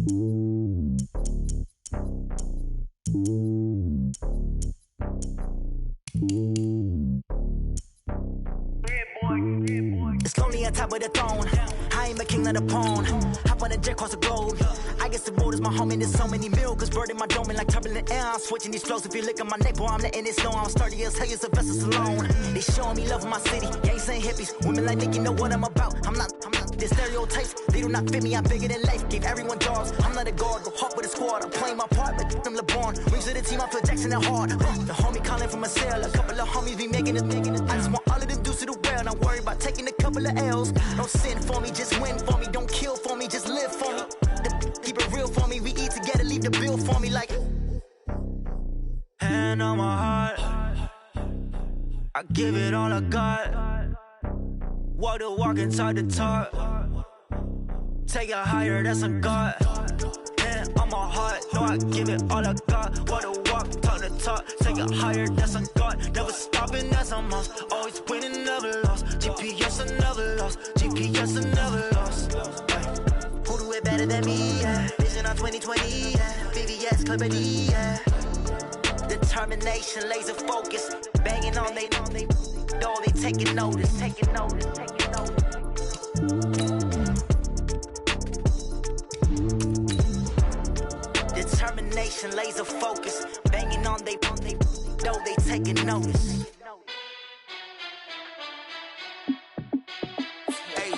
It's lonely on top of the throne. I ain't a king of the pawn. Hop on a jet across the globe. I guess the road is my home and there's so many milkers birding my dome and like turbulent air. I'm switching these flows. If you look at my neck, boy, I'm letting it slow. I'm sturdy as hell, a vessel alone. They showing me love in my city. Gangs ain't hippies. Women like think you know what I'm about. I'm not. The stereotypes, they do not fit me. I'm bigger than life. Gave everyone dogs. I'm not a guard. Go hard with a squad. I'm playing my part like them LeBron. Rings to the team. I feel Jackson and hard. The homie calling from a cell. A couple of homies be making it. I just want all of them dudes to the well. Not worry about taking a couple of L's. Don't sin for me, just win for me. Don't kill for me, just live for me. Keep it real for me. We eat together, leave the bill for me like. Hand on my heart, I give it all I got. Walk the walk inside the talk. Take it higher, that's a God. Hand on my heart, no, I give it all I got. Walk the walk, talk the talk. Take it higher, that's a God. Never stopping, that's a must. Always winning, never lost. GPS, I never lost. GPS, I never lost. Who do it better than me? Yeah. Vision on 2020. Yeah. VVS, Clippity. Yeah. Determination, laser focus. Banging on they. No, they taking notice. Determination, laser focus. Banging on they. No, they taking notice. Hey,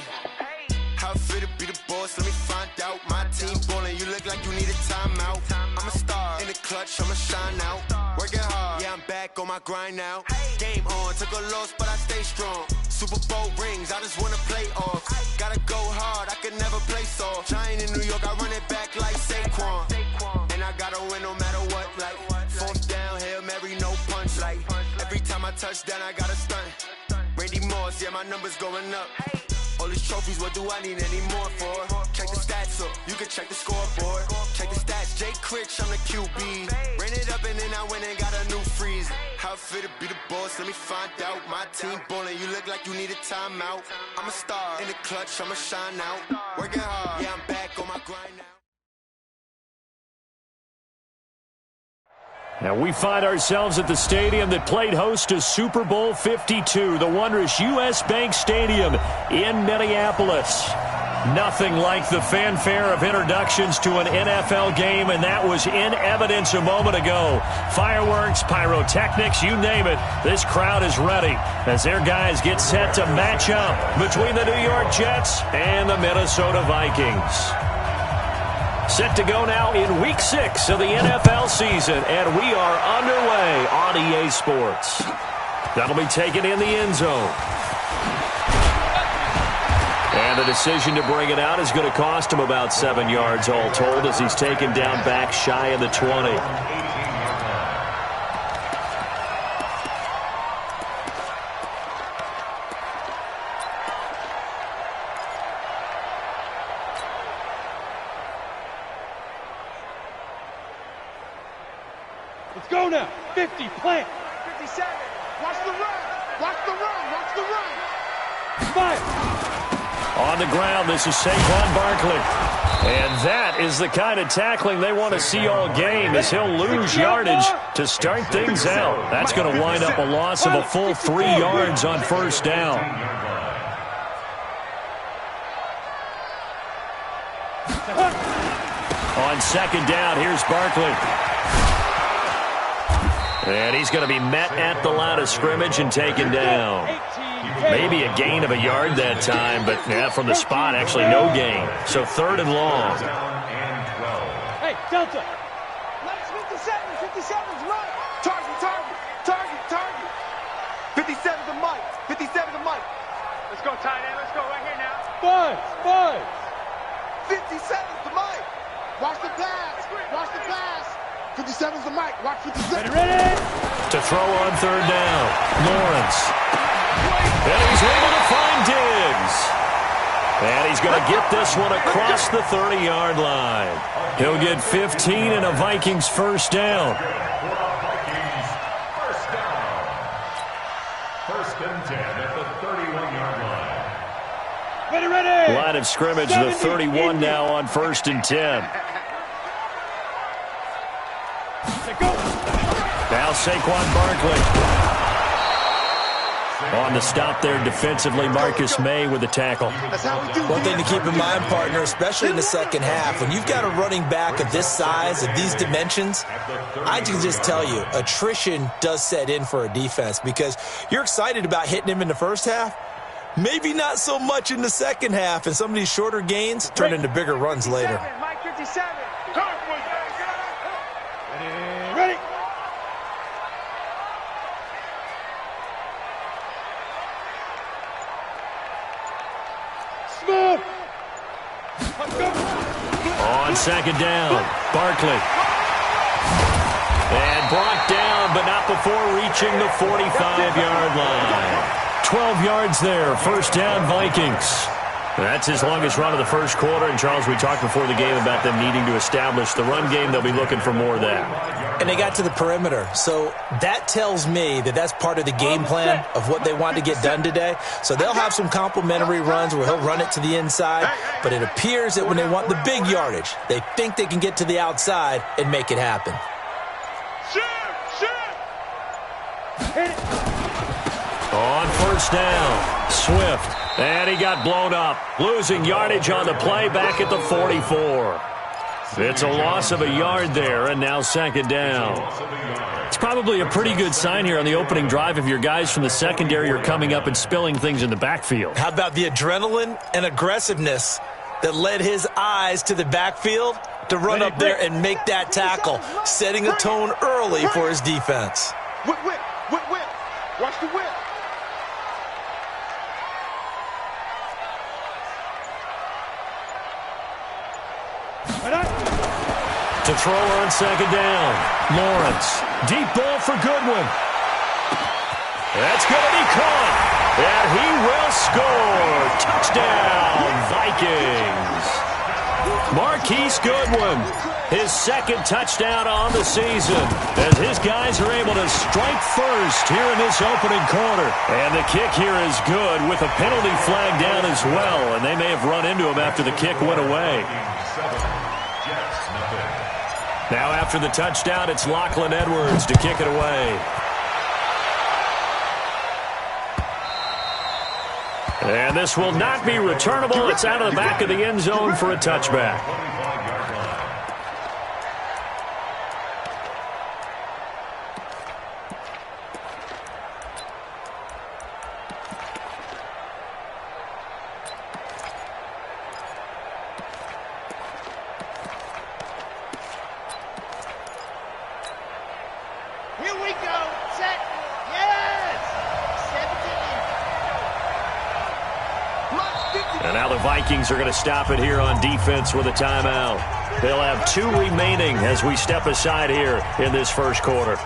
how fit to be the boss? Let me find out. My team ballin', you look like you need a timeout. I'm a star in the clutch, I'ma shine out. Working hard, yeah, I'm back on my grind now. Game on, took a loss, but I stay strong. Super Bowl rings, I just wanna play off. Gotta go hard, I could never play soft. Giant in New York, I run it back like Saquon. And I gotta win no matter what, like fourth down, Hail Mary, no punch. Like every time I touch down, I gotta stunt. Randy Moss, yeah, my numbers going up. All these trophies, what do I need any more for? Check the stats up, you can check the scoreboard. Check the stats, Jake Critch, I'm the QB. Ran it up and then I went and got a new freeze. How fit to be the boss, let me find out. My team ballin', you look like you need a timeout. I'm a star in the clutch, I'ma shine out. Working hard, yeah, I'm back on my grind now. And we find ourselves at the stadium that played host to Super Bowl 52, the wondrous U.S. Bank Stadium in Minneapolis. Nothing like the fanfare of introductions to an NFL game, and that was in evidence a moment ago. Fireworks, pyrotechnics, you name it. This crowd is ready as their guys get set to match up between the New York Jets and the Minnesota Vikings. Set to go now in Week 6 of the NFL season, and we are underway on EA Sports. That'll be taken in the end zone. And the decision to bring it out is going to cost him about 7 yards all told as he's taken down back shy of the 20. Let's go now. 50, plant. 57. Watch the run. Watch the run. Watch the run. Fire. On the ground, this is Saquon Barkley. And that is the kind of tackling they want to see all game as he'll lose yardage to start things out. That's going to wind up a loss of a full 3 yards on first down. On second down, here's Barkley. And he's going to be met at the line of scrimmage and taken down. Maybe a gain of a yard that time, but yeah, from the spot, actually no gain. So third and long. Hey, Delta. 57's right. Target. 57's the mic. 57's the mic. Let's go, tight end. Let's go right here now. Five. 57's the mic. Watch the pass. 57's the mic. Watch 57. Ready. To throw on third down. Lawrence. And he's able to find Diggs. And he's going to get this one across the 30-yard line. He'll get 15 and a Vikings first down. First and 10 at the 31-yard line. Ready. Line of scrimmage, the 31 now on first and 10. Now Saquon Barkley. On the stop there defensively, Marcus May with the tackle. One thing to keep in mind, partner, especially in the second half, when you've got a running back of this size, of these dimensions, I can just tell you, attrition does set in for a defense because you're excited about hitting him in the first half. Maybe not so much in the second half, and some of these shorter gains turn into bigger runs later. Mike 57. Ready. Smooth. On second down, Barkley. And brought down, but not before reaching the 45-yard line. 12 yards there, first down Vikings. That's his longest run of the first quarter. And, Charles, we talked before the game about them needing to establish the run game. They'll be looking for more of that. And they got to the perimeter. So that tells me that that's part of the game plan of what they want to get done today. So they'll have some complementary runs where he'll run it to the inside. But it appears that when they want the big yardage, they think they can get to the outside and make it happen. On first down, Swift. And he got blown up. Losing yardage on the play back at the 44. It's a loss of a yard there, and now second down. It's probably a pretty good sign here on the opening drive if your guys from the secondary are coming up and spilling things in the backfield. How about the adrenaline and aggressiveness that led his eyes to the backfield to run up there and make that tackle, setting a tone early for his defense. Whip. Watch the whip. To throw on second down, Lawrence. Deep ball for Goodwin. That's going to be caught. And he will score. Touchdown, Vikings. Marquise Goodwin, his second touchdown on the season, as his guys are able to strike first here in this opening quarter. And the kick here is good with a penalty flag down as well, and they may have run into him after the kick went away. Now after the touchdown, it's Lachlan Edwards to kick it away. And this will not be returnable. It's out of the back of the end zone for a touchback. Here we go. Set. Yes. 17. And now the Vikings are going to stop it here on defense with a timeout. They'll have 2 remaining as we step aside here in this first quarter.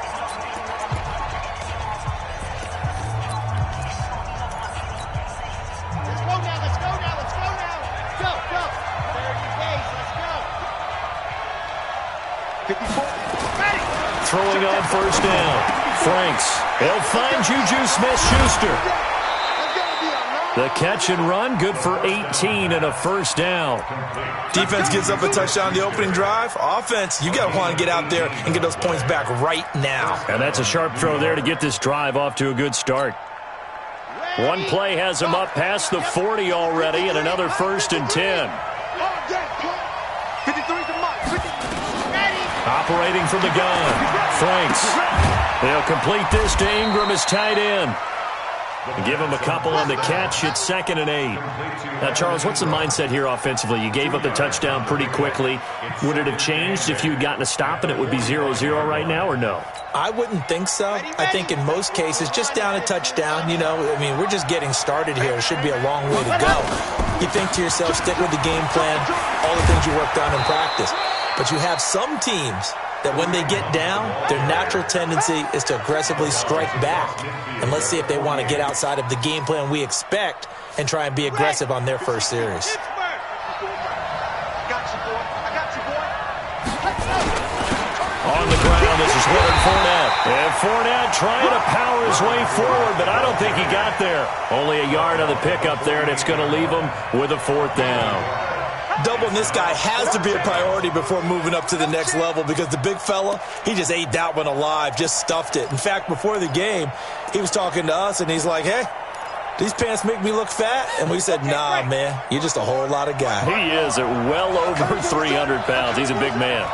Let's go now. Go. 30 days. Let's go. 54. Ready. Throwing on first down. Franks. They'll find Juju Smith-Schuster. The catch and run, good for 18 and a first down. Defense gives up a touchdown on the opening drive. Offense, you got to want to get out there and get those points back right now. And that's a sharp throw there to get this drive off to a good start. One play has him up past the 40 already, and another 1st and 10. 53 to Mike. Operating from the gun, Franks. They'll complete this to Ingram as tight end. Give him a couple on the catch. It's 2nd and 8. Now, Charles, what's the mindset here offensively? You gave up the touchdown pretty quickly. Would it have changed if you had gotten a stop and it would be 0-0 right now, or no? I wouldn't think so. I think in most cases, just down a touchdown, we're just getting started here. It should be a long way to go. You think to yourself, stick with the game plan, all the things you worked on in practice. But you have some teams that when they get down, their natural tendency is to aggressively strike back. And let's see if they want to get outside of the game plan we expect and try and be aggressive on their first series. On the ground, this is Leonard Fournette. And Fournette trying to power his way forward, but I don't think he got there. Only a yard on the pickup there, and it's going to leave him with a 4th down. doubling this guy has to be a priority before moving up to the next level because the big fella, he just ate that one alive, just stuffed it. In fact, before the game, he was talking to us, and he's like, hey, these pants make me look fat? And we said, nah, man, you're just a whole lot of guy. He is at well over 300 pounds. He's a big man.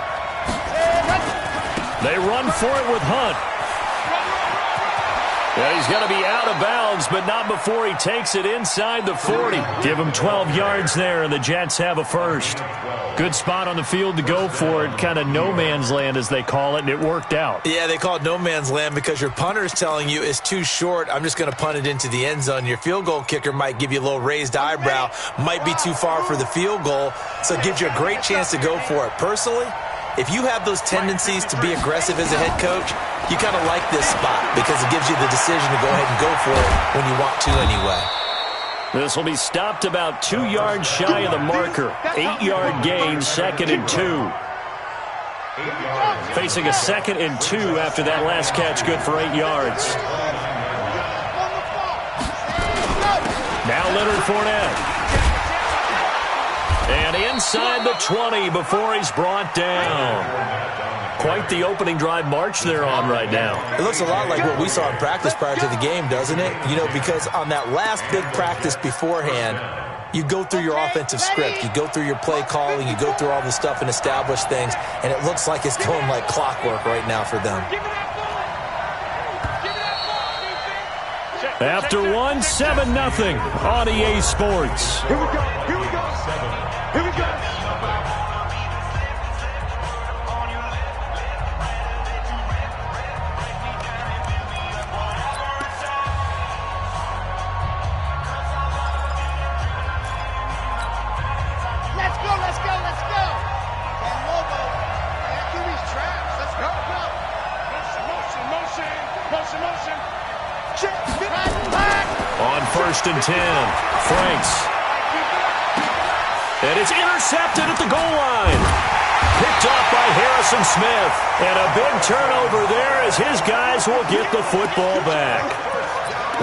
They run for it with Hunt. Yeah, he's going to be out of bounds, but not before he takes it inside the 40. Give him 12 yards there, and the Jets have a first. Good spot on the field to go for it. Kind of no man's land, as they call it, and it worked out. Yeah, they call it no man's land because your punter is telling you it's too short. I'm just going to punt it into the end zone. Your field goal kicker might give you a little raised eyebrow. Might be too far for the field goal, so it gives you a great chance to go for it. Personally, if you have those tendencies to be aggressive as a head coach, you kind of like this spot because it gives you the decision to go ahead and go for it when you want to anyway. This will be stopped about 2 yards shy of the marker. 8-yard gain, 2nd and 2. Facing a 2nd and 2 after that last catch, good for 8 yards. Now Leonard Fournette. And inside the 20 before he's brought down. Quite the opening drive march they're on right now. It looks a lot like what we saw in practice prior to the game, doesn't it? You know, because on that last big practice beforehand, you go through your offensive script. You go through your play calling. You go through all the stuff and establish things. And it looks like it's going like clockwork right now for them. After one, 7-0 on EA Sports. Here we go. Here we go. Here we go. On 1st and 10, Franks. And it's intercepted at the goal line. Picked off by Harrison Smith. And a big turnover there as his guys will get the football back.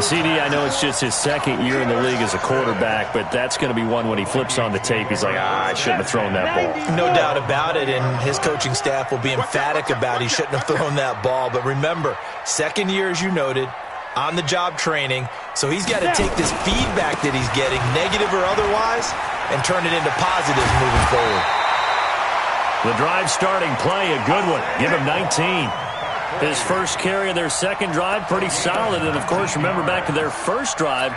CD, I know it's just his 2nd year in the league as a quarterback, but that's going to be one when he flips on the tape. He's like, I shouldn't have thrown that ball. No doubt about it, and his coaching staff will be emphatic about he shouldn't have thrown that ball. But remember, 2nd year, as you noted, on-the-job training, so he's got to take this feedback that he's getting, negative or otherwise, and turn it into positives moving forward. The drive starting play, a good one. Give him 19. His first carry of their 2nd drive, pretty solid. And, of course, remember back to their first drive,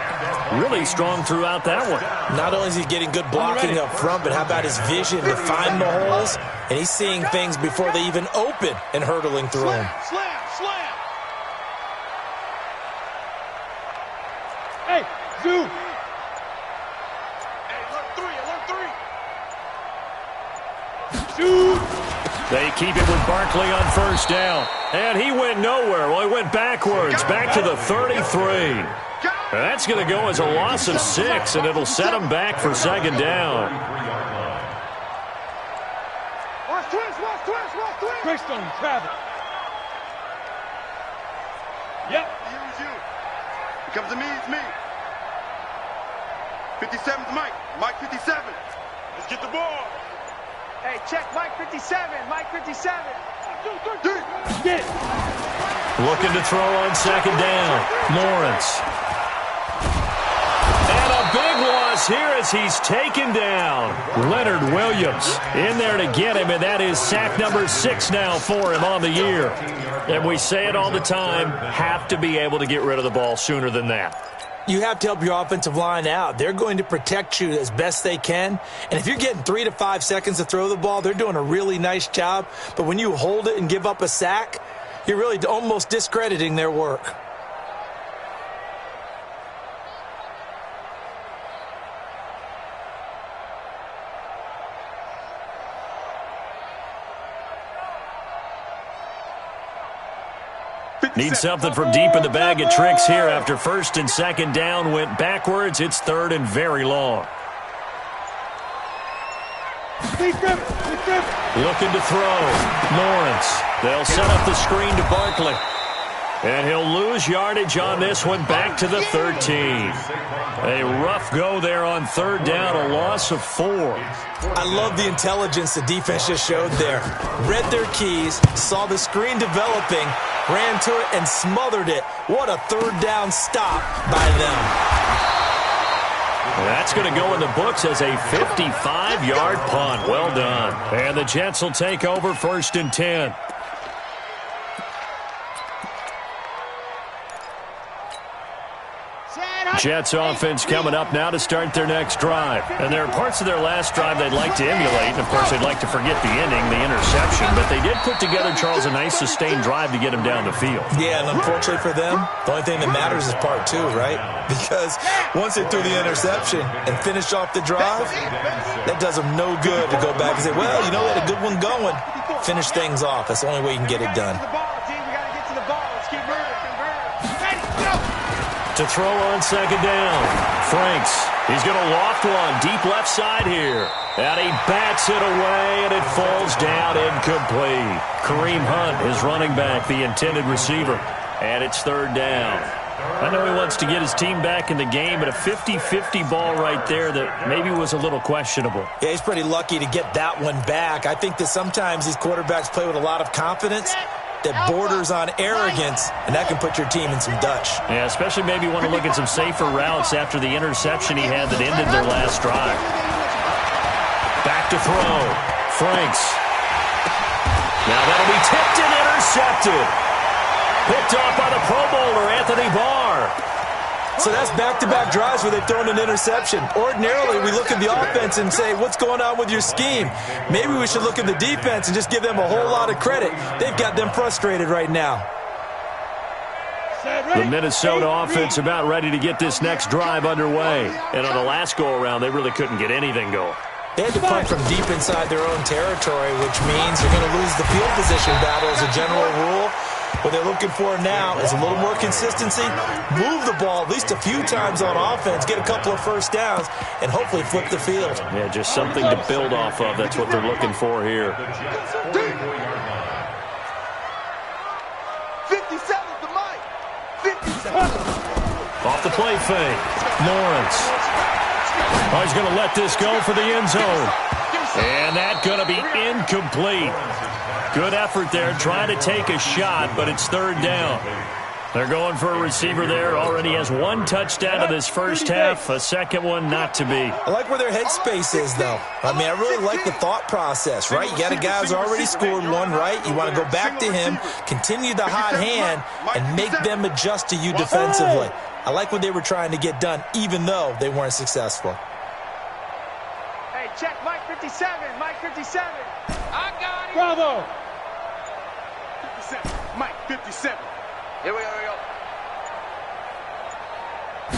really strong throughout that one. Not only is he getting good blocking up front, but how about his vision to find the holes? And he's seeing things before they even open and hurtling through them. Slam. Hey, Zoo. Hey, alert 3. Zoo. They keep it with Barkley on 1st down. And he went nowhere. Well, he went backwards, back to the 33. That's going to go as a loss of 6, and it'll set him back for 2nd down. Watch twist. Twist on Travis. Yep. You. It comes to me, it's me. 57's Mike. Mike 57. Let's get the ball. Hey, check Mike 57. Mike 57. Get it. Looking to throw on 2nd down. Lawrence. And a big loss here as he's taken down. Leonard Williams in there to get him, and that is sack number 6 now for him on the year. And we say it all the time, have to be able to get rid of the ball sooner than that. You have to help your offensive line out. They're going to protect you as best they can. And if you're getting 3 to 5 seconds to throw the ball, they're doing a really nice job. But when you hold it and give up a sack, you're really almost discrediting their work. Need something from deep in the bag of tricks here after 1st and 2nd down went backwards. It's 3rd and very long. Looking to throw. Lawrence. They'll set up the screen to Barkley. And he'll lose yardage on this one, back to the 13. A rough go there on third down, a loss of 4. I love the intelligence the defense just showed there. Read their keys, saw the screen developing, ran to it, and smothered it. What a third down stop by them. That's going to go in the books as a 55-yard punt. Well done. And the Jets will take over 1st and 10. Jets offense coming up now to start their next drive. And there are parts of their last drive they'd like to emulate. And, of course, they'd like to forget the ending, the interception. But they did put together, Charles, a nice sustained drive to get him down the field. Yeah, and unfortunately for them, the only thing that matters is part 2, right? Because once they threw the interception and finished off the drive, that does them no good to go back and say, well, you know, we had a good one going. Finish things off. That's the only way you can get it done. To throw on second down. Franks. He's going to loft one deep left side here. And he bats it away, and it falls down incomplete. Kareem Hunt, his running back, the intended receiver. And it's third down. I know he wants to get his team back in the game, but a 50-50 ball right there that maybe was a little questionable. Yeah, he's pretty lucky to get that one back. I think that sometimes these quarterbacks play with a lot of confidence that borders on arrogance, and that can put your team in some Dutch. Yeah, especially maybe want to look at some safer routes after the interception he had that ended their last drive. Back to throw. Franks. Now that'll be tipped and intercepted. Picked off by the Pro Bowler, Anthony Barr. So that's back-to-back drives where they've thrown an interception. Ordinarily, we look at the offense and say, what's going on with your scheme? Maybe we should look at the defense and just give them a whole lot of credit. They've got them frustrated right now. The Minnesota offense about ready to get this next drive underway. And on the last go-around, they really couldn't get anything going. They had to punt from deep inside their own territory, which means they're going to lose the field position battle as a general rule. What they're looking for now is a little more consistency, move the ball at least a few times on offense, get a couple of first downs, and hopefully flip the field. Yeah, just something to build off of. That's what they're looking for here. 57's the mic. 57. Off the play fake. Lawrence. Oh, he's going to let this go for the end zone. And that's going to be incomplete. Good effort there, trying to take a shot, but it's third down. They're going for a receiver there. Already has one touchdown in this first half. A second one not to be. I like where their headspace is, though. I mean, I really like the thought process, right? You got a guy who's already scored one, right? You want to go back to him, continue the hot hand, and make them adjust to you defensively. I like what they were trying to get done, even though they weren't successful. Hey, check Mike 57. Mike 57. I got it. Bravo. 57. Mike 57. Here we go,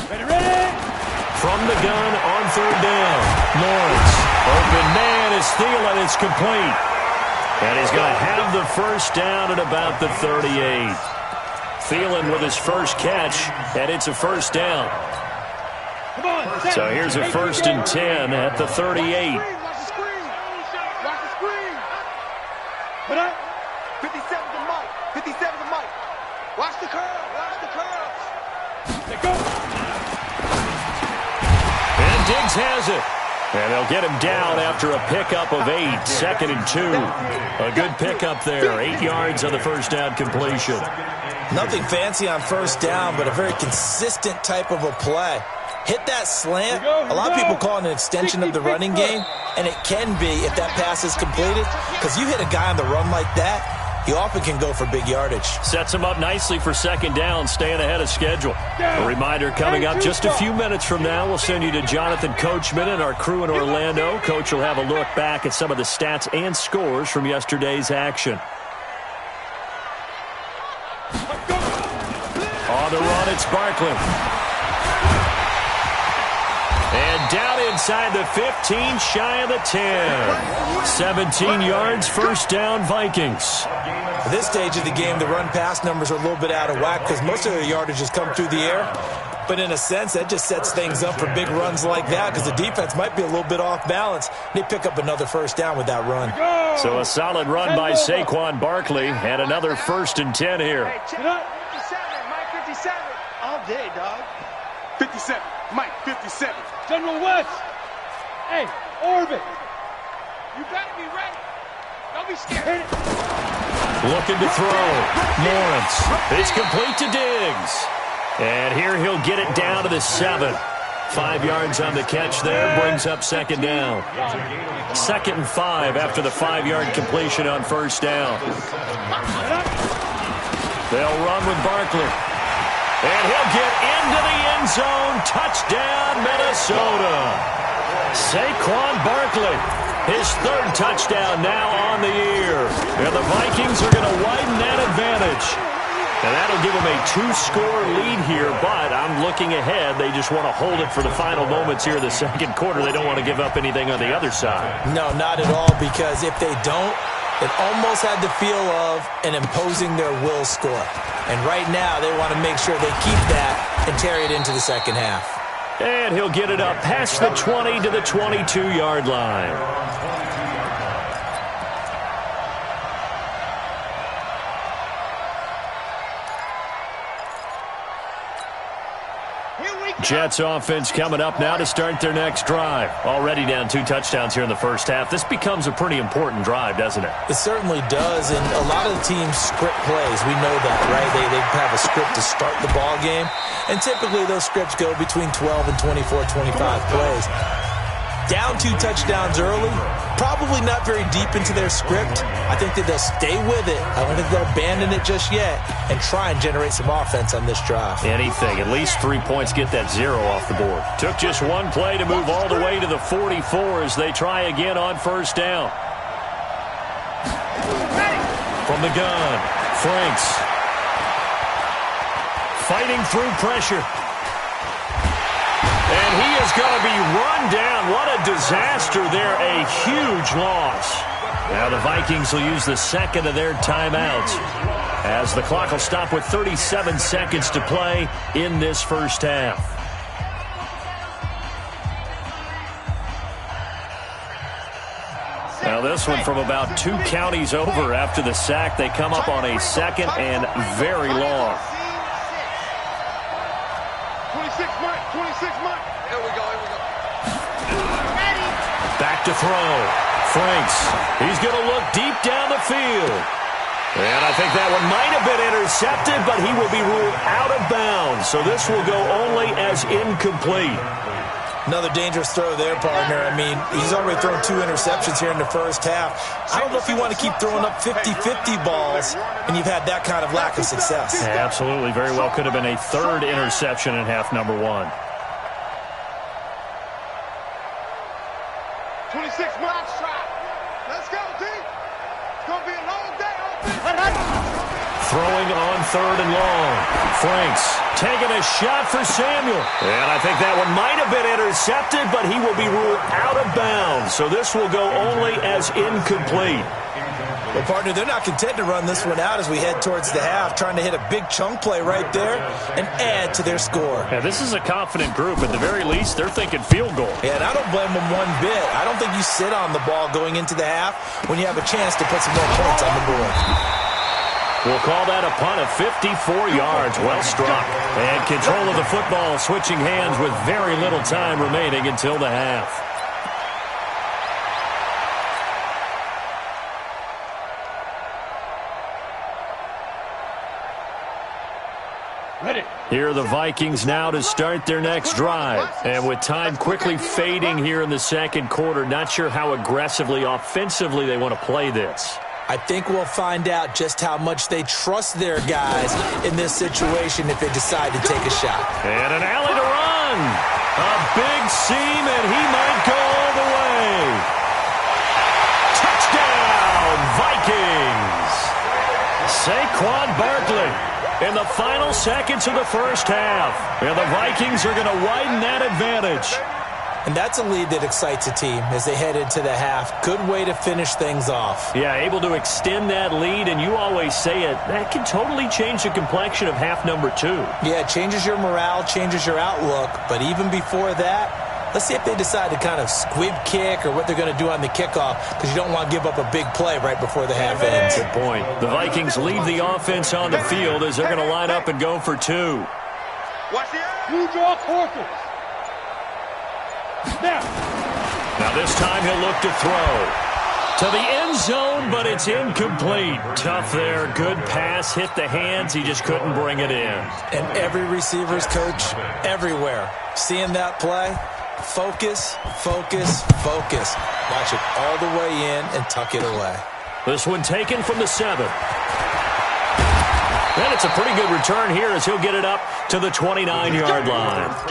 Ready. From the gun on third down. Lawrence. Open man is Thielen. It's complete. And he's going to have the first down at about the 38. Thielen with his first catch, and it's a first down. Come on. So here's a 1st and 10 at the 38. Watch the screen. Watch the screen. Put up. 57's the mic. 57's the mic. Watch the curl. Watch the curls. Let go. And Diggs has it. And they'll get him down after a pickup of 8. 2nd and 2. A good pickup there. 8 yards on the first down completion. Nothing fancy on first down, but a very consistent type of a play. Hit that slant. A lot of people call it an extension of the running game, and it can be if that pass is completed, because you hit a guy on the run like that, he often can go for big yardage. Sets him up nicely for second down, staying ahead of schedule. A reminder coming up just a few minutes from now, we'll send you to Jonathan Coachman and our crew in Orlando. Coach will have a look back at some of the stats and scores from yesterday's action. On the run, it's Barkley. And down inside the 15, shy of the 10. 17 yards, first down, Vikings. At this stage of the game, the run-pass numbers are a little bit out of whack because most of their yardage has come through the air. But in a sense, that just sets things up for big runs like that because the defense might be a little bit off balance. They pick up another first down with that run. So a solid run by Saquon Barkley and another 1st and 10 here. Hey, check 57. day, dog. 57. Mike, 57. General West. Hey, orbit. You better be ready. Don't be scared. Looking to throw. Lawrence. It's complete to Diggs. And here he'll get it down to the 7. 5 yards on the catch there. Brings up second down. 2nd and 5 after the 5-yard completion on first down. They'll run with Barkley. And he'll get into the end zone. Touchdown, Minnesota. Saquon Barkley, his 3rd touchdown now on the year. And the Vikings are going to widen that advantage. And that'll give them a 2-score lead here, but I'm looking ahead. They just want to hold it for the final moments here in the second quarter. They don't want to give up anything on the other side. No, not at all, because if they don't, it almost had the feel of an imposing their will score. And right now, they want to make sure they keep that and carry it into the second half. And he'll get it up past the 20 to the 22-yard line. Jets offense coming up now to start their next drive. Already down 2 touchdowns here in the first half. This becomes a pretty important drive, doesn't it? It certainly does, and a lot of the teams script plays. We know that, right? They have a script to start the ball game, and typically those scripts go between 12 and 24, 25 plays. Down 2 touchdowns early, probably not very deep into their script. I think that they'll stay with it. I don't think they'll abandon it just yet and try and generate some offense on this drive. Anything. At least 3 points, get that 0 off the board. Took just 1 play to move all the way to the 44 as they try again on first down. From the gun, Franks. Fighting through pressure. And he is going to be run down. What a disaster there. A huge loss. Now the Vikings will use the 2nd of their timeouts as the clock will stop with 37 seconds to play in this first half. Now this one from about 2 counties over after the sack. They come up on a 2nd and very long. 26 Mike, 26 Mike. Here we go. Back to throw. Franks. He's going to look deep down the field. And I think that one might have been intercepted, but he will be ruled out of bounds. So this will go only as incomplete. Another dangerous throw there, partner. I mean, he's already thrown 2 interceptions here in the first half. I don't know if you want to keep throwing up 50-50 balls, and you've had that kind of lack of success. Yeah, absolutely. Very well could have been a 3rd interception in half number 1. 26 Mike. Let's go, D. It's going to be a long day. Throwing on 3rd and long. Franks taking a shot for Samuel. And I think that one might have been intercepted, but he will be ruled out of bounds. So this will go only as incomplete. Well, partner, they're not content to run this one out as we head towards the half, trying to hit a big chunk play right there and add to their score. Yeah, this is a confident group. At the very least, they're thinking field goal. Yeah, and I don't blame them one bit. I don't think you sit on the ball going into the half when you have a chance to put some more points on the board. We'll call that a punt of 54 yards. Well struck. And control of the football switching hands with very little time remaining until the half. Ready. Here are the Vikings now to start their next drive. And with time quickly fading here in the second quarter, not sure how aggressively, offensively they want to play this. I think we'll find out just how much they trust their guys in this situation if they decide to take a shot. And an alley to run. A big seam, and he might go all the way. Touchdown, Vikings. Saquon Barkley in the final seconds of the first half. And the Vikings are going to widen that advantage. And that's a lead that excites a team as they head into the half. Good way to finish things off. Yeah, able to extend that lead, and you always say it, that can totally change the complexion of half number 2. Yeah, it changes your morale, changes your outlook. But even before that, let's see if they decide to kind of squib kick or what they're going to do on the kickoff, because you don't want to give up a big play right before the half ends. Good point. The Vikings leave the offense on the field as they're going to line up and go for 2. Watch the Blue draw quarters. Now this time he'll look to throw. To the end zone, but it's incomplete. Tough there. Good pass. Hit the hands. He just couldn't bring it in. And every receiver's coach everywhere. Seeing that play, focus, focus, focus. Watch it all the way in and tuck it away. This one taken from the 7. And it's a pretty good return here as he'll get it up to the 29-yard line. At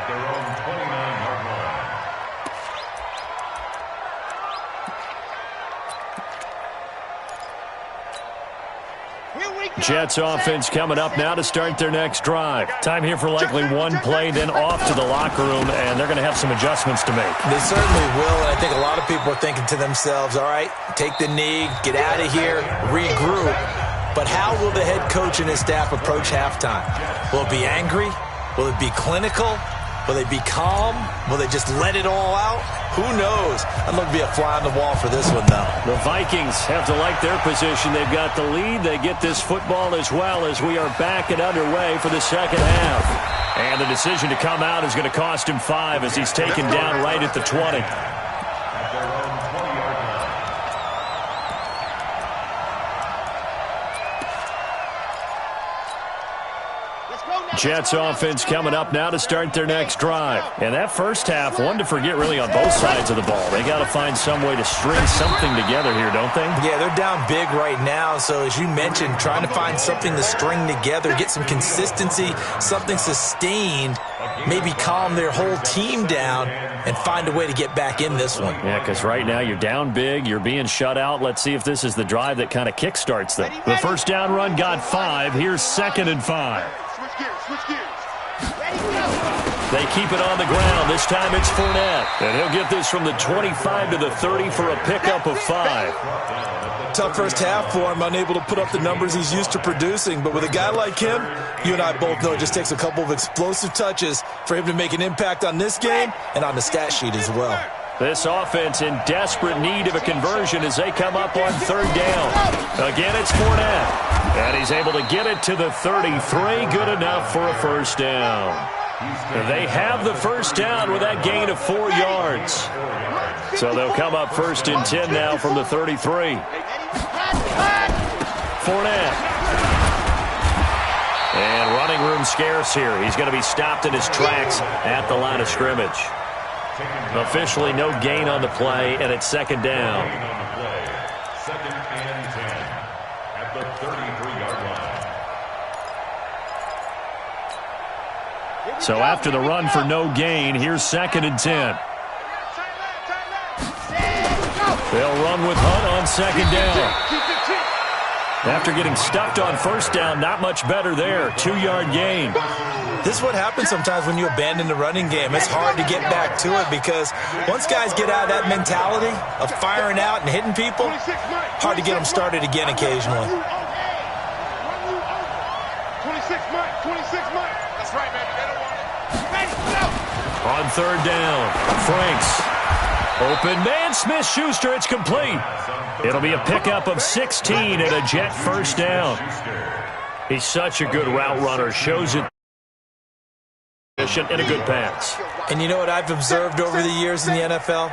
their own 29-yard line. Jets offense coming up now to start their next drive. Time here for likely one play, then off to the locker room, and they're going to have some adjustments to make. They certainly will, and I think a lot of people are thinking to themselves, all right, take the knee, get out of here, regroup. But how will the head coach and his staff approach halftime? Will it be angry? Will it be clinical? Will they be calm? Will they just let it all out? Who knows? I'd love to be a fly on the wall for this one, though. The Vikings have to like their position. They've got the lead. They get this football as well as we are back and underway for the second half. And the decision to come out is going to cost him 5 as he's taken down right at the 20. Jets offense coming up now to start their next drive. And that first half, one to forget really on both sides of the ball. They got to find some way to string something together here, don't they? Yeah, they're down big right now. So as you mentioned, trying to find something to string together, get some consistency, something sustained, maybe calm their whole team down and find a way to get back in this one. Yeah, because right now you're down big, you're being shut out. Let's see if this is the drive that kind of kickstarts them. The first down run got 5. Here's 2nd and 5. Switch gears. They keep it on the ground. This time it's Fournette. And he'll get this from the 25 to the 30 for a pickup of 5. Tough first half for him, unable to put up the numbers he's used to producing. But with a guy like him, you and I both know it just takes a couple of explosive touches for him to make an impact on this game and on the stat sheet as well. This offense in desperate need of a conversion as they come up on 3rd down. Again, it's Fournette. And he's able to get it to the 33. Good enough for a first down. They have the first down with that gain of 4 yards. So they'll come up 1st and 10 now from the 33. Fournette. And running room scarce here. He's going to be stopped in his tracks at the line of scrimmage. Officially no gain on the play, and it's 2nd down. 2nd and 10 at the 33-yard line. So after the run for no gain, here's 2nd and 10. They'll run with Hunt on 2nd down. After getting stuffed on 1st down, not much better there. 2-yard gain. This is what happens sometimes when you abandon the running game. It's hard to get back to it because once guys get out of that mentality of firing out and hitting people, hard to get them started again occasionally. 26 Mike. That's right, baby. They don't want it. Ready, go! On 3rd down, Franks. Open man, Smith-Schuster. It's complete. It'll be a pickup of 16 and a Jet first down. He's such a good route runner. Shows it. And a good pass. And you know what I've observed over the years in the NFL?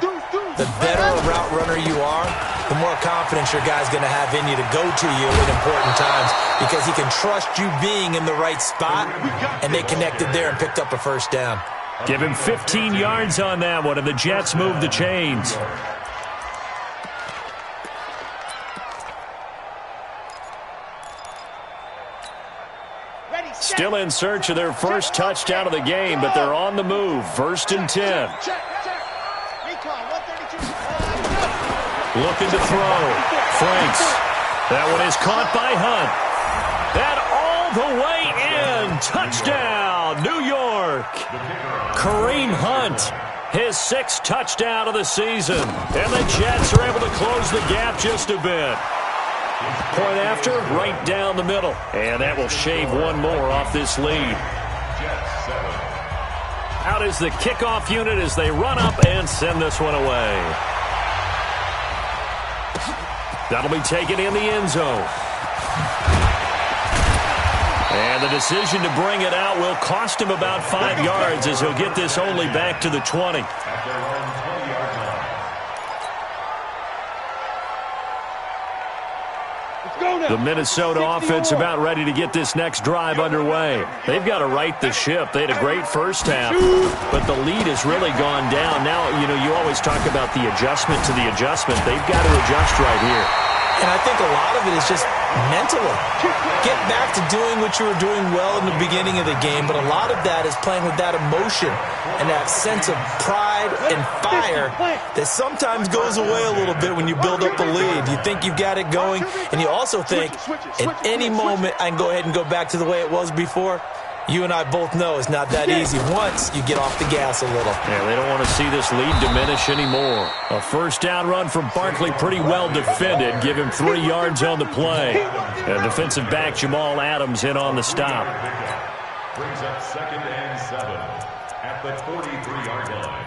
The better a route runner you are, the more confidence your guy's going to have in you to go to you at important times because he can trust you being in the right spot, and they connected there and picked up a first down. Give him 15 yards on that one, and the Jets move the chains. Still in search of their first touchdown of the game, but they're on the move. 1st and 10. Looking to throw. Franks. That one is caught by Hunt. And all the way in. Touchdown, New York. Kareem Hunt. His 6th touchdown of the season. And the Jets are able to close the gap just a bit. Point after, right down the middle. And that will shave one more off this lead. Out is the kickoff unit as they run up and send this one away. That'll be taken in the end zone. And the decision to bring it out will cost him about 5 yards as he'll get this only back to the 20. At their own 20-yard line. The Minnesota offense about ready to get this next drive underway. They've got to right the ship. They had a great first half, but the lead has really gone down. Now, you always talk about the adjustment to the adjustment. They've got to adjust right here. And I think a lot of it is just mentally. Get back to doing what you were doing well in the beginning of the game, but a lot of that is playing with that emotion and that sense of pride and fire that sometimes goes away a little bit when you build up a lead. You think you've got it going, and you also think at any moment I can go ahead and go back to the way it was before. You and I both know it's not that easy once you get off the gas a little. Yeah, they don't want to see this lead diminish anymore. A first down run from Barkley, pretty well defended. Give him 3 yards on the play. And defensive back Jamal Adams in on the stop. Brings up 2nd and 7 at the 43-yard line.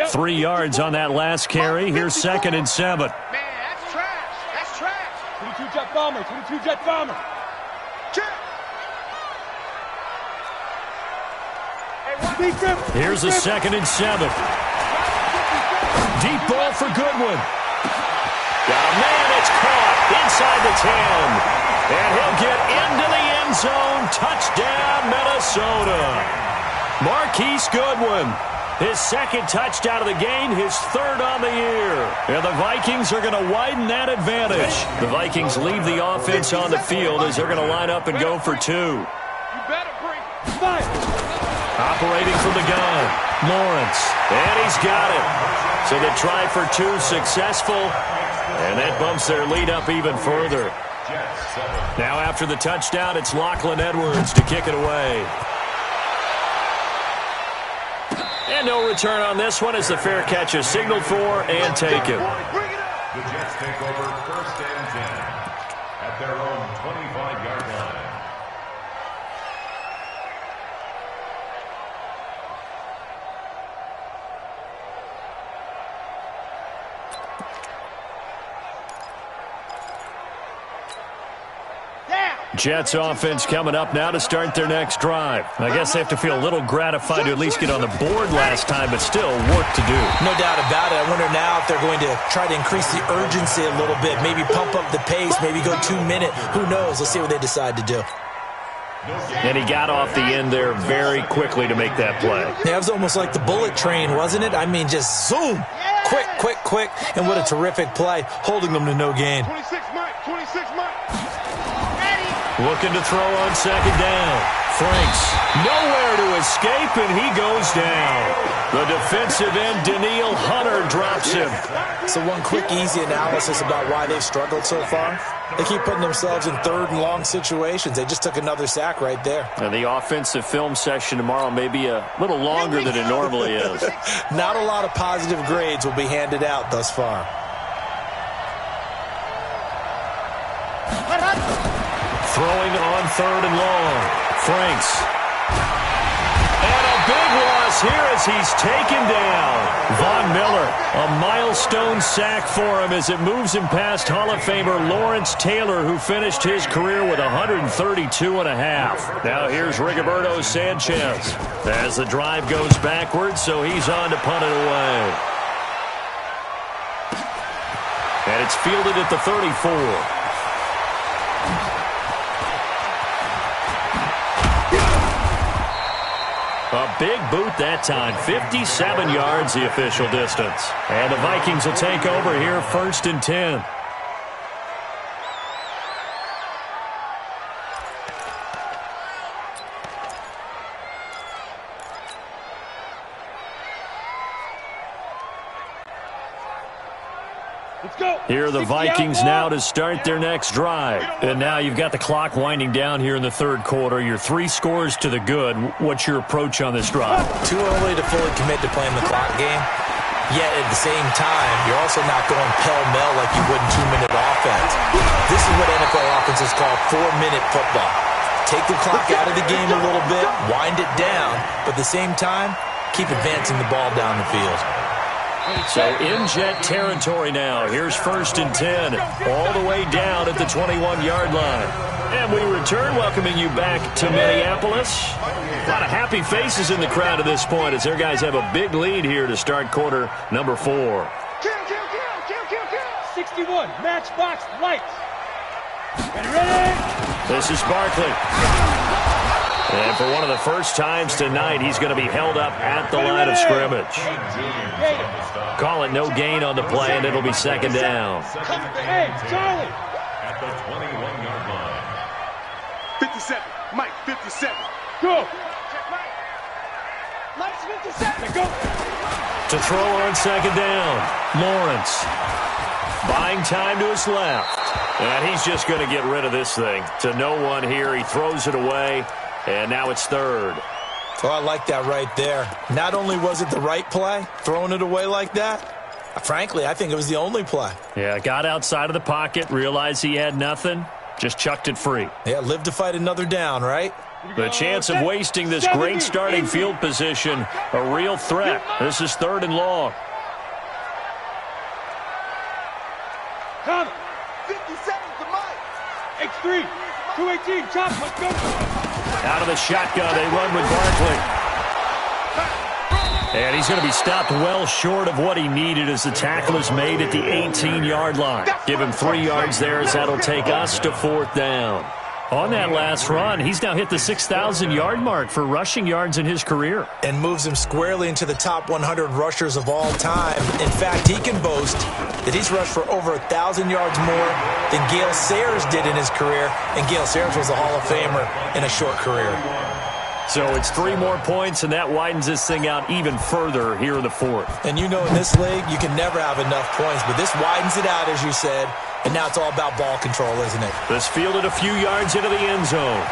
3 yards on that last carry. Here's 2nd and 7. Man, that's trash. That's trash. 22 jet bomber. 22 jet bomber. Here's a 2nd and 7. Deep ball for Goodwin. Man, it's caught inside the 10. And he'll get into the end zone. Touchdown, Minnesota. Marquise Goodwin. His 2nd touchdown of the game, his 3rd on the year. And the Vikings are going to widen that advantage. The Vikings leave the offense on the field as they're going to line up and go for 2. You better bring fire. Operating from the gun, Lawrence. And he's got it. So the try for 2 successful. And that bumps their lead up even further. Now after the touchdown, it's Lachlan Edwards to kick it away. And no return on this one as the fair catch is signaled for and taken. The Jets take over 1st and 10 at their own 25-yard line. Jets offense coming up now to start their next drive. I guess they have to feel a little gratified to at least get on the board last time, but still work to do. No doubt about it. I wonder now if they're going to try to increase the urgency a little bit, maybe pump up the pace, maybe go 2-minute. Who knows? Let's see what they decide to do. And he got off the end there very quickly to make that play. Yeah, it was almost like the bullet train, wasn't it? I mean, just zoom. Quick, quick, quick. And what a terrific play, holding them to no gain. 26 Mike, 26 Mike. Looking to throw on 2nd down. Franks nowhere to escape, and he goes down. The defensive end, Daniil Hunter, drops him. So one quick, easy analysis about why they've struggled so far. They keep putting themselves in 3rd and long situations. They just took another sack right there. And the offensive film session tomorrow may be a little longer than it normally is. Not a lot of positive grades will be handed out thus far. Throwing on 3rd and long. Franks. And a big loss here as he's taken down. Von Miller, a milestone sack for him as it moves him past Hall of Famer Lawrence Taylor, who finished his career with 132.5. Now here's Rigoberto Sanchez as the drive goes backwards, so he's on to punt it away. And it's fielded at the 34. A big boot that time. 57 yards the official distance. And the Vikings will take over here 1st and 10. Here are the Vikings now to start their next drive. And now you've got the clock winding down here in the 3rd quarter. You're 3 scores to the good. What's your approach on this drive? Too early to fully commit to playing the clock game. Yet at the same time, you're also not going pell-mell like you would in 2-minute offense. This is what NFL offenses call 4-minute football. Take the clock out of the game a little bit, wind it down, but at the same time, keep advancing the ball down the field. So in Jet territory now. Here's 1st and 10, all the way down at the 21-yard line. And we return, welcoming you back to Minneapolis. A lot of happy faces in the crowd at this point as their guys have a big lead here to start quarter number 4. 61, matchbox lights. Ready? This is Barkley. And for one of the first times tonight, he's going to be held up at the line of scrimmage. Call it no gain on the play, and it'll be 2nd down. Hey, Charlie. At the 21-yard line. 57. Mike, 57. Go. Check Mike. Mike's 57. Go. To throw on 2nd down, Lawrence. Buying time to his left. And he's just going to get rid of this thing. To no one here. He throws it away. And now it's 3rd. Oh, I like that right there. Not only was it the right play, throwing it away like that, frankly, I think it was the only play. Yeah, got outside of the pocket, realized he had nothing, just chucked it free. Yeah, live to fight another down, right? The chance of wasting this great starting field position, a real threat. This is 3rd and long. Come. 57 to Mike. X3. 218. Chop. Let's go. Out of the shotgun, they run with Barkley. And he's going to be stopped well short of what he needed as the tackle is made at the 18-yard line. Give him 3 yards there as that'll take us to 4th down. On that last run, he's now hit the 6,000-yard mark for rushing yards in his career. And moves him squarely into the top 100 rushers of all time. In fact, he can boast that he's rushed for over 1,000 yards more than Gale Sayers did in his career. And Gale Sayers was a Hall of Famer in a short career. So it's 3 more points, and that widens this thing out even further here in the 4th. And you know in this league, you can never have enough points. But this widens it out, as you said. And now it's all about ball control, isn't it? This fielded a few yards into the end zone.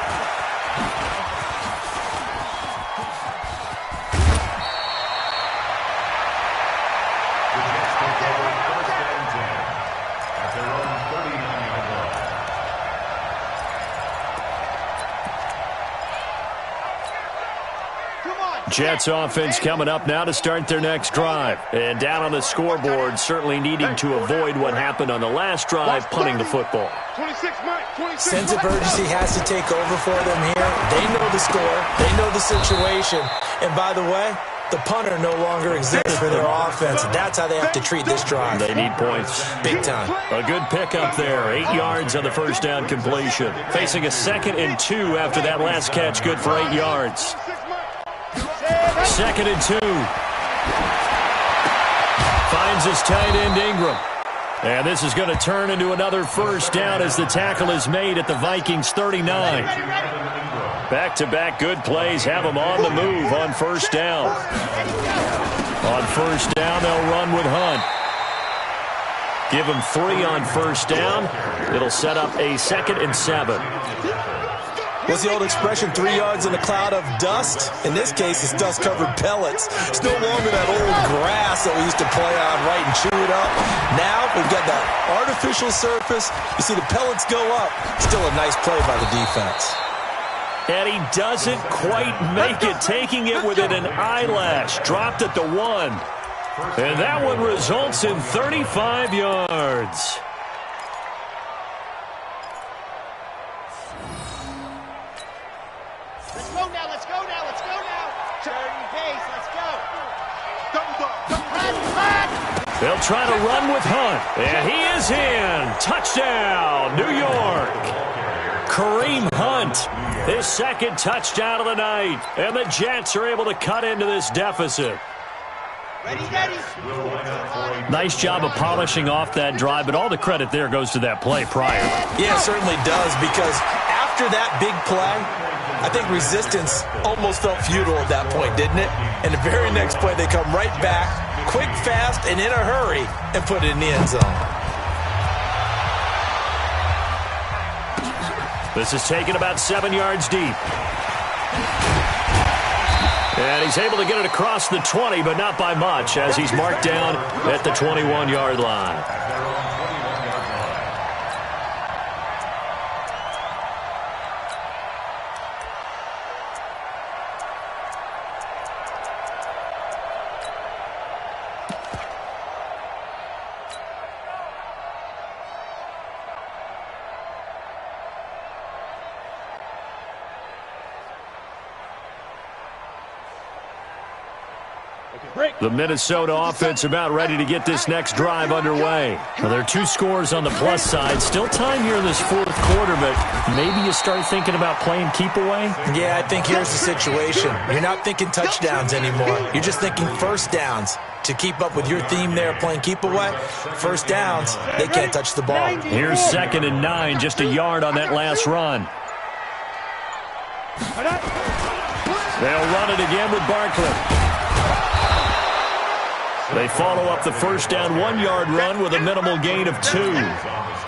Jets offense coming up now to start their next drive. And down on the scoreboard, certainly needing to avoid what happened on the last drive, punting the football. 26, Mike. 26. Sense of urgency has to take over for them here. They know the score. They know the situation. And by the way, the punter no longer exists for their offense. That's how they have to treat this drive. They need points. Big time. A good pickup there. 8 yards on the first down completion. Facing a 2nd and 2 after that last catch. Good for 8 yards. 2nd and 2. Finds his tight end Ingram. And this is going to turn into another first down as the tackle is made at the Vikings 39. Back-to-back good plays have them on the move on first down. On first down, they'll run with Hunt. Give him 3 on first down. It'll set up a 2nd and 7. What's the old expression, 3 yards in a cloud of dust? In this case, it's dust-covered pellets. It's no longer that old grass that we used to play on, right, and chew it up. Now we've got that artificial surface. You see the pellets go up. Still a nice play by the defense. And he doesn't quite make it, taking it within an eyelash. Dropped at the 1. And that one results in 35 yards. They'll try to run with Hunt, and he is in. Touchdown, New York. Kareem Hunt, his 2nd touchdown of the night, and the Jets are able to cut into this deficit. Ready. Nice job of polishing off that drive, but all the credit there goes to that play prior. Yeah, it certainly does, because after that big play, I think resistance almost felt futile at that point, didn't it? And the very next play, they come right back, quick, fast, and in a hurry, and put it in the end zone. This is taken about 7 yards deep. And he's able to get it across the 20, but not by much, as he's marked down at the 21-yard line. The Minnesota offense about ready to get this next drive underway. Well, there are 2 scores on the plus side. Still time here in this fourth quarter, but maybe you start thinking about playing keep away? Yeah, I think here's the situation. You're not thinking touchdowns anymore. You're just thinking first downs. To keep up with your theme there, playing keep away, first downs, they can't touch the ball. Here's 2nd and 9, just a yard on that last run. They'll run it again with Barkley. They follow up the first down 1-yard run with a minimal gain of 2.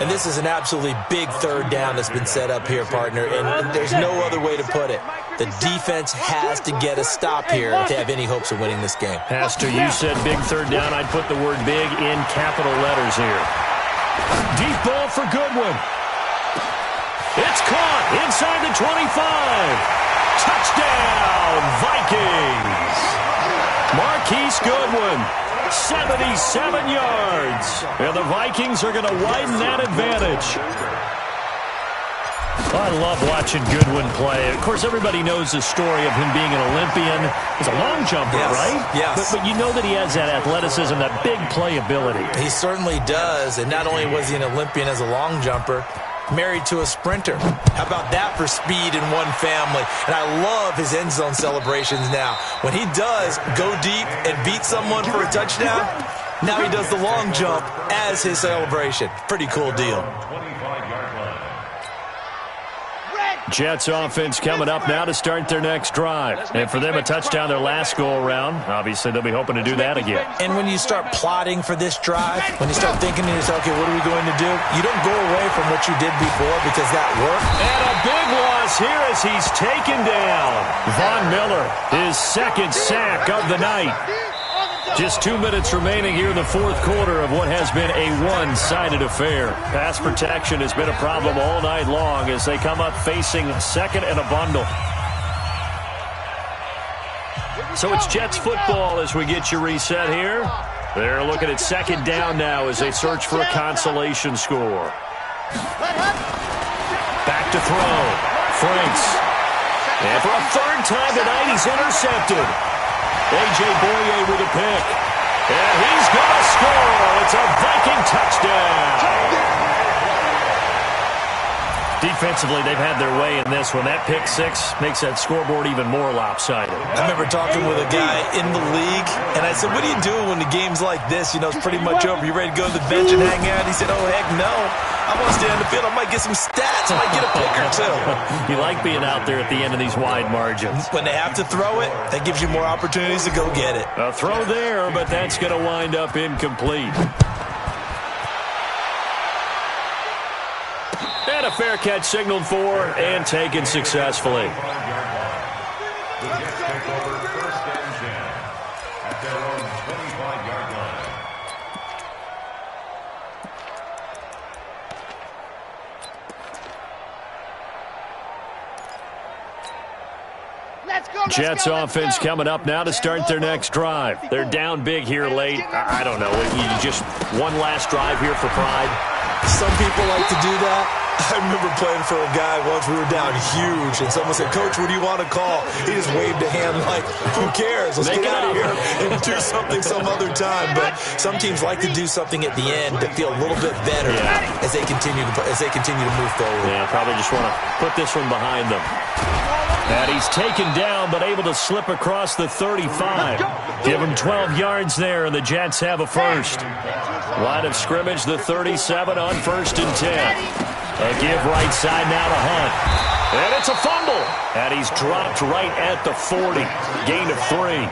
And this is an absolutely big third down that's been set up here, partner, and there's no other way to put it. The defense has to get a stop here if they have any hopes of winning this game. Pastor, you said big third down. I'd put the word big in capital letters here. Deep ball for Goodwin. It's caught inside the 25. Touchdown, Vikings. Marquise Goodwin, 77 yards. And the Vikings are going to widen that advantage. I love watching Goodwin play. Of course, everybody knows the story of him being an Olympian. He's a long jumper, yes, right? Yes. But you know that he has that athleticism, that big playability. He certainly does. And not only was he an Olympian as a long jumper, married to a sprinter. How about that for speed in one family? And I love his end zone celebrations now. When he does go deep and beat someone for a touchdown, now he does the long jump as his celebration. Pretty cool deal. Jets offense coming up now to start their next drive. And for them, a touchdown their last go-around. Obviously, they'll be hoping to do that again. And when you start plotting for this drive, when you start thinking to yourself, okay, what are we going to do? You don't go away from what you did before because that worked. And a big loss here as he's taken down. Von Miller, his 2nd sack of the night. Just 2 minutes remaining here in the fourth quarter of what has been a one-sided affair. Pass protection has been a problem all night long as they come up facing 2nd and a bundle. So it's Jets football as we get you reset here. They're looking at 2nd down now as they search for a consolation score. Back to throw. Franks. And for a 3rd time tonight, he's intercepted. A.J. Boye with a pick. And he's going to score. It's a Viking touchdown. Defensively, they've had their way in this one. That pick 6 makes that scoreboard even more lopsided. I remember talking with a guy in the league, and I said, what do you do when the game's like this? You know, it's pretty much over. You ready to go to the bench and hang out? He said, oh, heck no. I want to stay on the field. I might get some stats. I might get a pick or 2. You like being out there at the end of these wide margins. When they have to throw it, that gives you more opportunities to go get it. A throw there, but that's going to wind up incomplete. And a fair catch signaled for and taken successfully. The Jets take over 1st and 10 at their own 25-yard line. Jets offense coming up now to start their next drive. They're down big here late. I don't know. You just one last drive here for pride. Some people like to do that. I remember playing for a guy once. We were down huge, and someone said, Coach, what do you want to call? He just waved a hand like, who cares? Let's get out of here and do something some other time. But some teams like to do something at the end to feel a little bit better as they continue to move forward. Yeah, probably just want to put this one behind them. And he's taken down, but able to slip across the 35. Give him 12 yards there, and the Jets have a first. Line of scrimmage, the 37 on 1st and 10. A give right side now to Hunt. And it's a fumble. And he's dropped right at the 40. Gain of 3.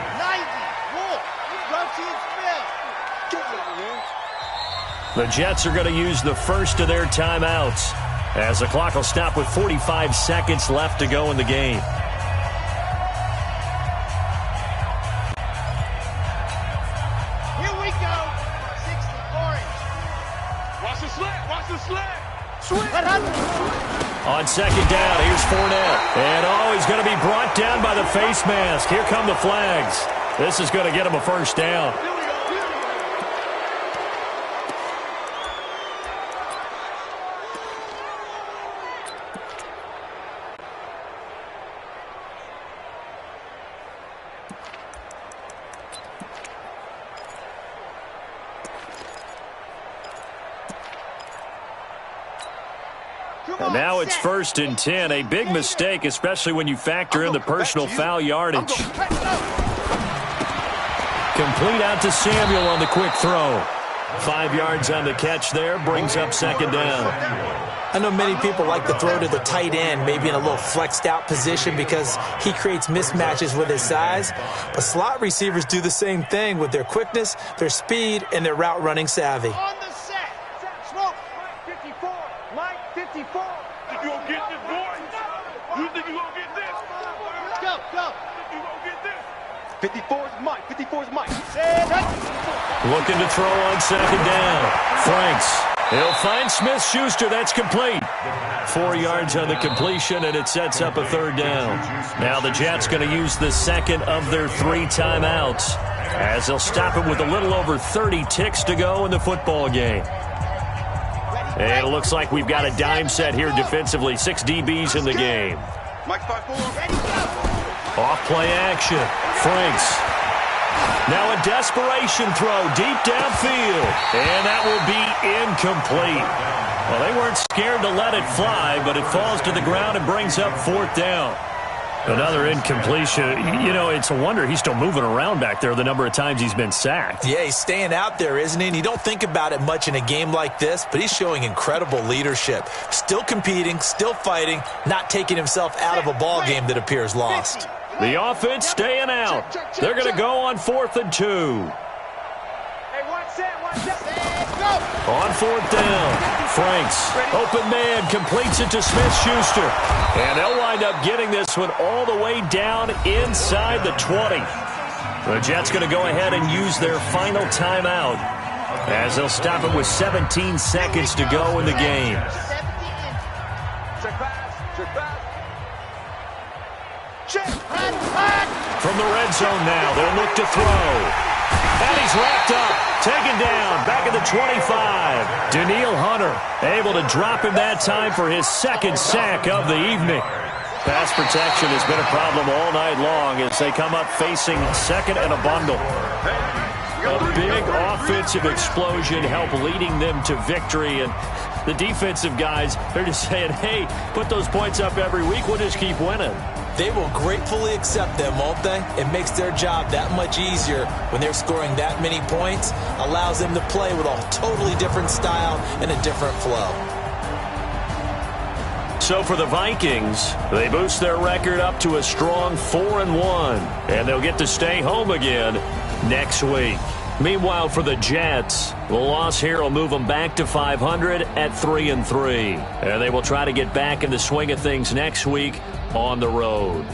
The Jets are going to use the first of their timeouts as the clock will stop with 45 seconds left to go in the game. Here we go. 60 orange. Watch the slant. Watch the slant. On 2nd down, here's Fournette. And he's going to be brought down by the face mask. Here come the flags. This is going to get him a first down. And now it's 1st and 10. A big mistake, especially when you factor in the personal foul yardage. Complete out to Samuel on the quick throw. 5 yards on the catch there, brings up 2nd down. I know many people like to throw to the tight end, maybe in a little flexed out position because he creates mismatches with his size. But slot receivers do the same thing with their quickness, their speed, and their route running savvy. On the set. Smoke. Mike 54. Mike 54. You gonna get this, boy? You think you gonna get this? Go, go. You gonna get this? 54 is Mike. 54 is Mike. Looking to throw on 2nd down. Franks. He'll find Smith-Schuster. That's complete. 4 yards on the completion, and it sets up a 3rd down. Now the Jets going to use the 2nd of their 3 timeouts as they'll stop it with a little over 30 ticks to go in the football game. And it looks like we've got a dime set here defensively. 6 DBs in the game. Mike 5-4. Off play action. Franks. Now a desperation throw deep downfield. And that will be incomplete. Well, they weren't scared to let it fly, but it falls to the ground and brings up 4th down. Another incompletion. You know, it's a wonder he's still moving around back there the number of times he's been sacked. Yeah, he's staying out there, isn't he? And you don't think about it much in a game like this, but he's showing incredible leadership. Still competing, still fighting, not taking himself out of a ball game that appears lost. The offense staying out. They're going to go on 4th and 2. Hey, one set, go. On 4th down, Franks, open man, completes it to Smith-Schuster. And they'll wind up getting this one all the way down inside the 20. The Jets going to go ahead and use their final timeout as they'll stop it with 17 seconds to go in the game. Check pass. Check pass. From the red zone now, they'll look to throw. And he's wrapped up, taken down, back at the 25. Danielle Hunter able to drop him that time for his 2nd sack of the evening. Pass protection has been a problem all night long as they come up facing 2nd and a bundle. A big offensive explosion help leading them to victory, and the defensive guys, they're just saying, hey, put those points up every week, we'll just keep winning. They will gratefully accept them, won't they? It makes their job that much easier when they're scoring that many points. Allows them to play with a totally different style and a different flow. So for the Vikings, they boost their record up to a strong 4-1, and they'll get to stay home again next week. Meanwhile, for the Jets, the loss here will move them back to 500 at 3-3. And they will try to get back in the swing of things next week on the road.